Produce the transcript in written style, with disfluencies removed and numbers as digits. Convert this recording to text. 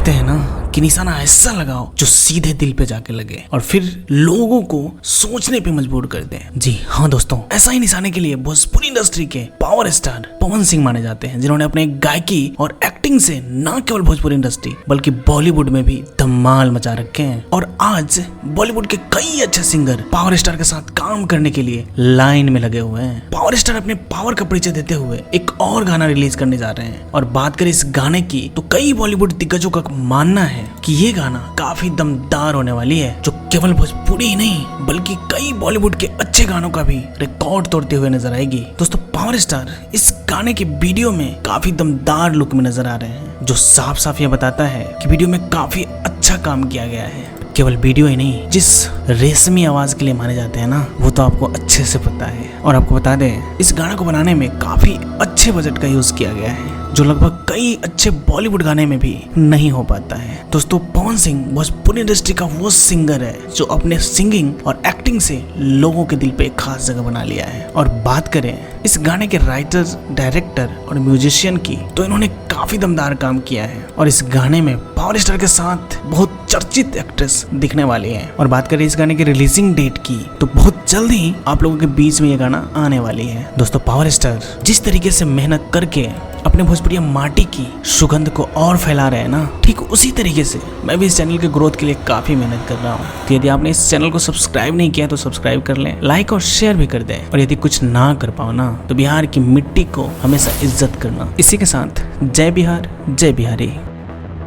कहते हैं ना कि निशाना ऐसा लगाओ जो सीधे दिल पे जाके लगे और फिर लोगों को सोचने पे मजबूर कर दे। जी हाँ दोस्तों, ऐसा ही निशाने के लिए भोजपुरी इंडस्ट्री के पावर स्टार पवन सिंह माने जाते हैं, जिन्होंने अपने गायकी और एक्टिंग से न केवल भोजपुरी इंडस्ट्री बल्कि बॉलीवुड में भी धमाल मचा रखे हैं। और आज बॉलीवुड के कई अच्छे सिंगर पावर स्टार के साथ काम करने के लिए लाइन में लगे हुए हैं। पावर स्टार अपने पावर का परिचय देते हुए एक और गाना रिलीज करने जा रहे हैं। और बात करें इस गाने की तो कई बॉलीवुड दिग्गजों का मानना है कि ये गाना काफी दमदार होने वाली है, जो केवल भोजपुरी ही नहीं बल्कि कई बॉलीवुड के अच्छे गानों का भी रिकॉर्ड तोड़ते हुए नजर आएगी। दोस्तों, पावर स्टार इस गाने के वीडियो में काफी दमदार लुक में नजर आ रहे हैं, जो साफ साफ ये बताता है कि वीडियो में काफी अच्छा काम किया गया है। केवल वीडियो ही नहीं, जिस रेशमी आवाज के लिए माने जाते हैं ना, वो तो आपको अच्छे से पता है। और आपको बता दें, इस गाने को बनाने में काफी अच्छे बजट का यूज किया गया है, जो लगभग कई अच्छे बॉलीवुड गाने में भी नहीं हो पाता है। दोस्तों, पवन सिंह भोजपुरी इंडस्ट्री का वो सिंगर है जो अपने सिंगिंग और एक्टिंग से लोगों के दिल पे एक खास जगह बना लिया है। और बात करें इस गाने के राइटर, डायरेक्टर और म्यूजिशियन की, तो इन्होंने काफी दमदार काम किया है। और इस गाने में पावर स्टार के साथ बहुत चर्चित एक्ट्रेस दिखने वाली है। और बात करें इस गाने की रिलीजिंग डेट की, तो बहुत जल्द ही आप लोगों के बीच में ये गाना आने वाली है। दोस्तों, पावर स्टार जिस तरीके से मेहनत करके अपने भोजपुरी माटी की सुगंध को और फैला रहे हैं ना, ठीक उसी तरीके से मैं भी इस चैनल के ग्रोथ के लिए काफी मेहनत कर रहा हूँ। तो यदि आपने इस चैनल को सब्सक्राइब नहीं किया तो सब्सक्राइब कर लें, लाइक और शेयर भी कर दें। और यदि कुछ ना कर पाओ ना, तो बिहार की मिट्टी को हमेशा इज्जत करना। इसी के साथ जय बिहार, जय बिहारी।